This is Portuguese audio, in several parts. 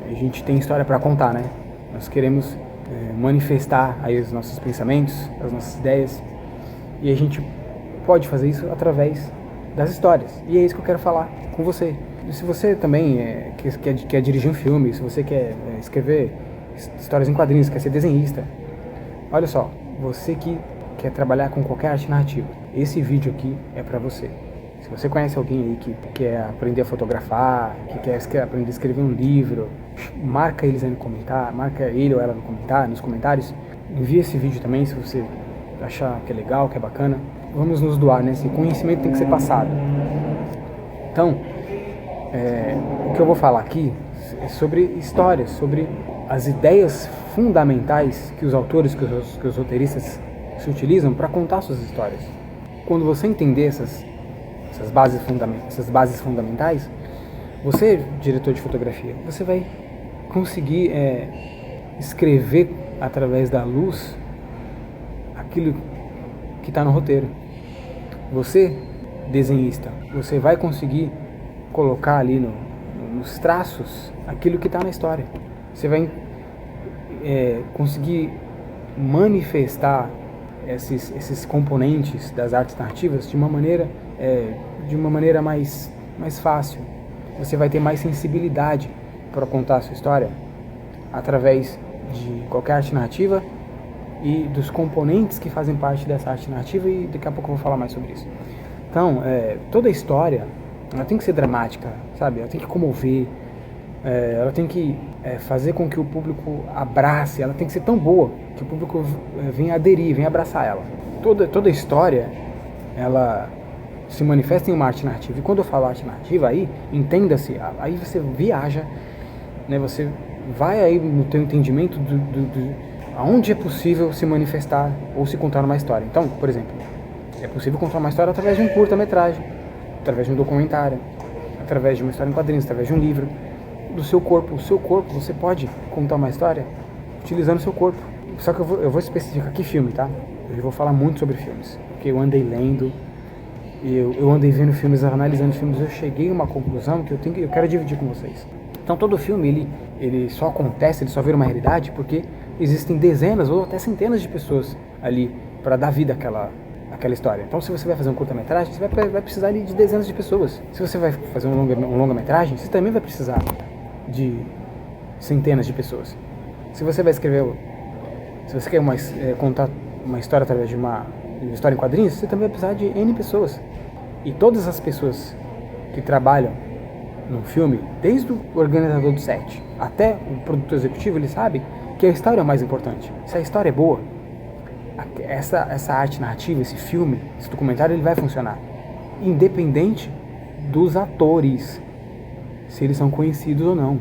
a gente tem história para contar, né? Nós queremos manifestar aí os nossos pensamentos, as nossas ideias, e a gente pode fazer isso através das histórias. E é isso que eu quero falar com você. E se você também quer dirigir um filme, se você quer escrever histórias em quadrinhos, quer ser desenhista, olha só, você que quer trabalhar com qualquer arte narrativa, esse vídeo aqui é para você. Se você conhece alguém aí que quer aprender a fotografar, que quer aprender a escrever um livro, marca eles aí no comentário, marca ele ou ela nos comentários. Envia esse vídeo também se você achar que é legal, que é bacana. Vamos nos doar, né? Esse conhecimento tem que ser passado. Então, o que eu vou falar aqui é sobre histórias, sobre as ideias fundamentais que os autores, que os roteiristas se utilizam para contar suas histórias. Quando você entender essas bases fundamentais, você, diretor de fotografia, você vai conseguir escrever através da luz aquilo que está no roteiro. Você, desenhista, você vai conseguir colocar ali nos traços aquilo que está na história. Você vai conseguir manifestar esses componentes das artes narrativas de uma maneira mais fácil. Você vai ter mais sensibilidade para contar a sua história através de qualquer arte narrativa e dos componentes que fazem parte dessa arte narrativa, e daqui a pouco eu vou falar mais sobre isso. Então, toda a história, ela tem que ser dramática, sabe? Ela tem que comover, ela tem que fazer com que o público abrace, ela tem que ser tão boa que o público venha aderir, venha abraçar ela. Toda a história, ela se manifesta em uma arte narrativa. E quando eu falo arte narrativa, aí, entenda-se, aí você viaja, né? Você vai aí no teu entendimento aonde é possível se manifestar ou se contar uma história. Então, por exemplo, é possível contar uma história através de um curta-metragem, através de um documentário, através de uma história em quadrinhos, através de um livro, do seu corpo. O seu corpo, você pode contar uma história utilizando o seu corpo. Só que eu vou especificar que filme, tá? Eu vou falar muito sobre filmes, porque eu andei lendo, eu andei vendo filmes, analisando filmes, eu cheguei a uma conclusão que eu quero dividir com vocês. Então todo filme, ele só acontece, ele só vira uma realidade porque existem dezenas ou até centenas de pessoas ali para dar vida àquela história. Então se você vai fazer um curta-metragem, você vai precisar ali de dezenas de pessoas. Se você vai fazer um longa-metragem, você também vai precisar de centenas de pessoas. Se você vai escrever, se você quer contar uma história através de uma história em quadrinhos, você também vai precisar de N pessoas. E todas as pessoas que trabalham num filme, desde o organizador do set até o produtor executivo, ele sabe que a história é o mais importante. Se a história é boa, essa arte narrativa, esse filme, esse documentário, ele vai funcionar. Independente dos atores, se eles são conhecidos ou não.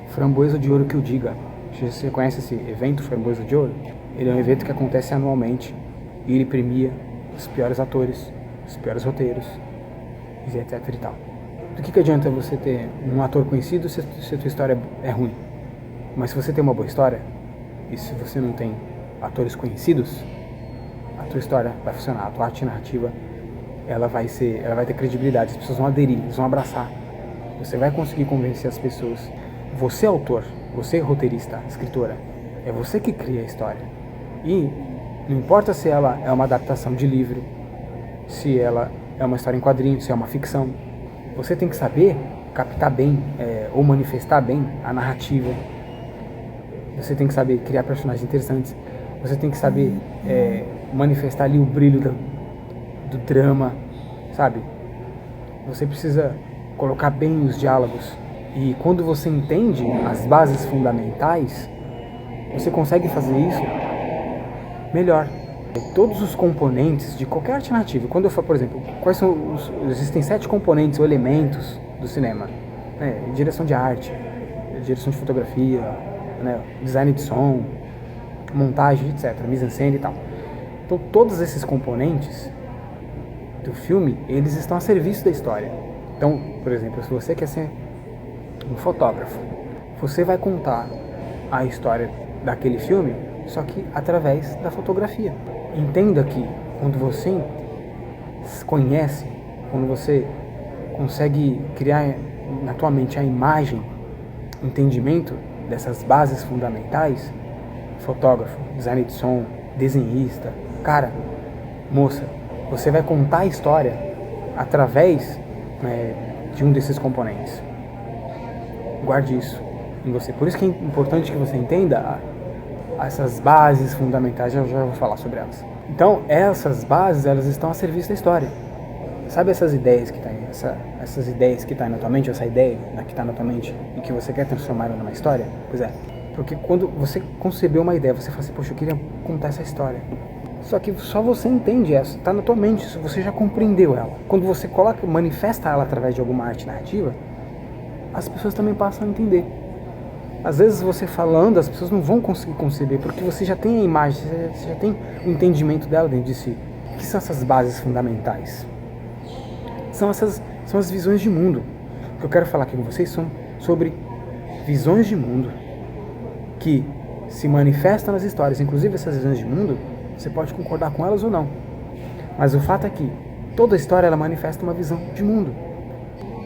Framboesa de Ouro que o diga. Você conhece esse evento, Framboesa de Ouro? Ele é um evento que acontece anualmente e ele premia os piores atores, os piores roteiros, e etc e tal. Do que adianta você ter um ator conhecido se a tua história é ruim? Mas se você tem uma boa história, e se você não tem atores conhecidos, a tua história vai funcionar, a tua arte narrativa, ela vai ter credibilidade, as pessoas vão aderir, eles vão abraçar. Você vai conseguir convencer as pessoas. Você é autor, você é roteirista, escritora, é você que cria a história. E não importa se ela é uma adaptação de livro, se ela é uma história em quadrinhos, se é uma ficção, você tem que saber captar bem ou manifestar bem a narrativa. Você tem que saber criar personagens interessantes. Você tem que saber manifestar ali o brilho do drama, sabe? Você precisa colocar bem os diálogos. E quando você entende as bases fundamentais, você consegue fazer isso melhor. Todos os componentes de qualquer arte narrativa, quando eu falo, por exemplo, existem 7 componentes ou elementos do cinema, né? Direção de arte, direção de fotografia, né? Design de som, montagem, etc, mise-en-scène e tal. Então todos esses componentes do filme, eles estão a serviço da história. Então, por exemplo, se você quer ser um fotógrafo, você vai contar a história daquele filme, só que através da fotografia. Entenda que quando você conhece, quando você consegue criar na tua mente a imagem entendimento dessas bases fundamentais, fotógrafo, designer de som, desenhista, cara, moça, você vai contar a história através de um desses componentes. Guarde isso em você. Por isso que é importante que você entenda essas bases fundamentais. Já vou falar sobre elas. Então, essas bases, elas estão a serviço da história. Sabe essas ideias que estão essas ideias que estão na tua mente, essa ideia que está na tua mente e que você quer transformar ela numa história? Pois é. Porque quando você concebeu uma ideia, você fala assim, poxa, eu queria contar essa história. Só que só você entende essa, está na tua mente, você já compreendeu ela. Quando você manifesta ela através de alguma arte narrativa, as pessoas também passam a entender. Às vezes você falando, as pessoas não vão conseguir conceber, porque você já tem a imagem, você já tem o entendimento dela dentro de si. O que são essas bases fundamentais? São as visões de mundo. O que eu quero falar aqui com vocês são sobre visões de mundo que se manifestam nas histórias. Inclusive essas visões de mundo, você pode concordar com elas ou não. Mas o fato é que toda história ela manifesta uma visão de mundo.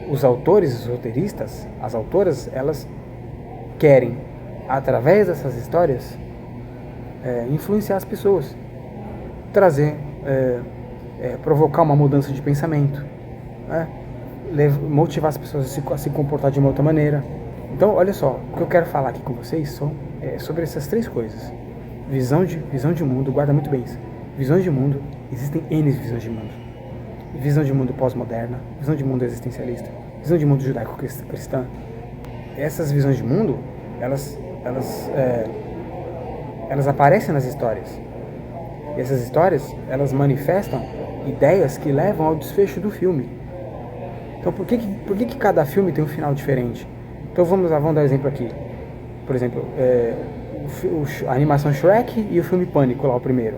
Os autores, os roteiristas, as autoras, elas querem, através dessas histórias, influenciar as pessoas, trazer, provocar uma mudança de pensamento, motivar as pessoas a se comportar de uma outra maneira. Então, olha só, o que eu quero falar aqui com vocês sobre essas três coisas. Visão de mundo, guarda muito bem isso. Visões de mundo, existem N visões de mundo. Visão de mundo pós-moderna, visão de mundo existencialista, visão de mundo judaico-cristã. Essas visões de mundo, elas aparecem nas histórias. E essas histórias, elas manifestam ideias que levam ao desfecho do filme. Então, por que cada filme tem um final diferente? Então, vamos dar um exemplo aqui. Por exemplo, a animação Shrek e o filme Pânico, lá o primeiro.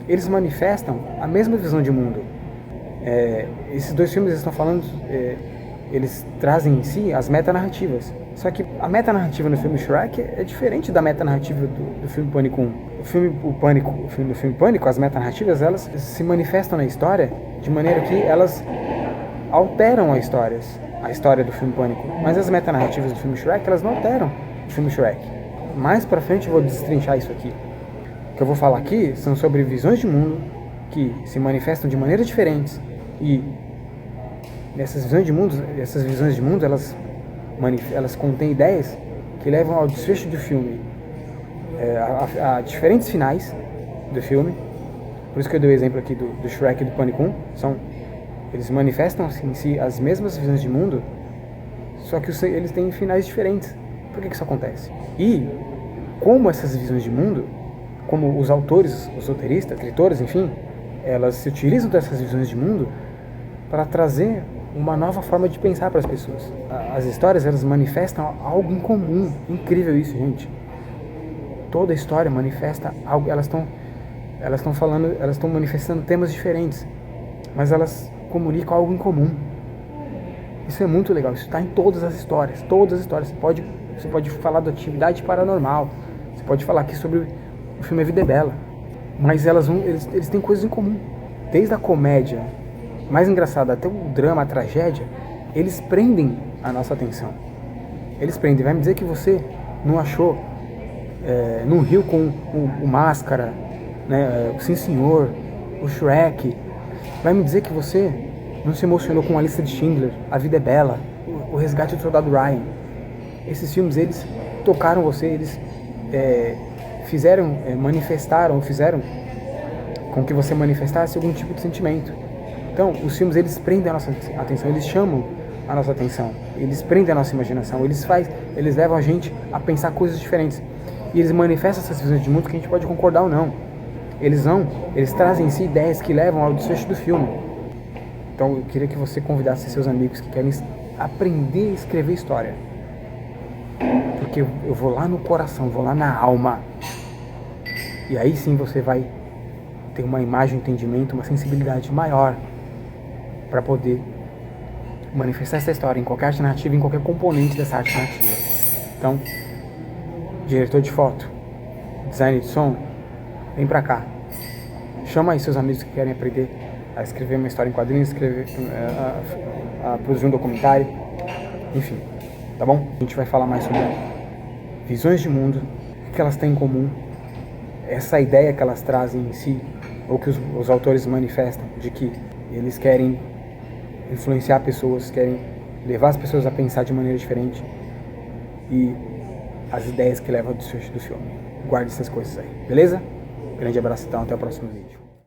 Eles manifestam a mesma visão de mundo. Esses dois filmes estão falando, eles trazem em si as metanarrativas. Só que a metanarrativa no filme Shrek é diferente da metanarrativa do filme Pânico 1. No filme Pânico, as metanarrativas, elas se manifestam na história de maneira que elas alteram a história do filme Pânico. Mas as metanarrativas do filme Shrek, elas não alteram o filme Shrek. Mais pra frente eu vou destrinchar isso aqui. O que eu vou falar aqui são sobre visões de mundo que se manifestam de maneiras diferentes. E essas visões de mundo, elas contêm ideias que levam ao desfecho do filme, a diferentes finais do filme. Por isso que eu dei o exemplo aqui do Shrek e do Pânico 1. Eles manifestam em si as mesmas visões de mundo, só que eles têm finais diferentes. Por que isso acontece? E como essas visões de mundo, como os autores, os roteiristas, escritores, enfim, elas se utilizam dessas visões de mundo para trazer uma nova forma de pensar para as pessoas. As histórias, elas manifestam algo em comum. Incrível isso, gente. Toda história manifesta algo. Elas estão manifestando temas diferentes, mas elas comunicam algo em comum. Isso é muito legal. Isso está em todas as histórias. Todas as histórias. Você pode falar da atividade paranormal. Você pode falar aqui sobre o filme A Vida é Bela. Mas eles têm coisas em comum. Desde a comédia mais engraçada até o drama, a tragédia, eles prendem a nossa atenção. Eles prendem. Vai me dizer que você não achou, não riu com o Máscara, né, o Sim Senhor, o Shrek. Vai me dizer que você não se emocionou com A Lista de Schindler, A Vida é Bela, o Resgate do Soldado Ryan. Esses filmes, eles tocaram você, eles fizeram com que você manifestasse algum tipo de sentimento. Então, os filmes, eles prendem a nossa atenção, eles chamam a nossa atenção, eles prendem a nossa imaginação, eles levam a gente a pensar coisas diferentes. E eles manifestam essas visões de mundo que a gente pode concordar ou não. Eles trazem em si ideias que levam ao desfecho do filme. Então, eu queria que você convidasse seus amigos que querem aprender a escrever história. Porque eu vou lá no coração, vou lá na alma. E aí sim você vai ter uma imagem, um entendimento, uma sensibilidade maior para poder manifestar essa história em qualquer arte narrativa, em qualquer componente dessa arte narrativa. Então, diretor de foto, designer de som, vem pra cá. Chama aí seus amigos que querem aprender a escrever uma história em quadrinhos, a produzir um documentário, enfim. tá bom? A gente vai falar mais sobre visões de mundo, o que elas têm em comum, essa ideia que elas trazem em si, ou que os autores manifestam, de que eles querem influenciar pessoas, querem levar as pessoas a pensar de maneira diferente, e as ideias que levam do filme. Guarde essas coisas aí, beleza? Grande abraço, então, até o próximo vídeo.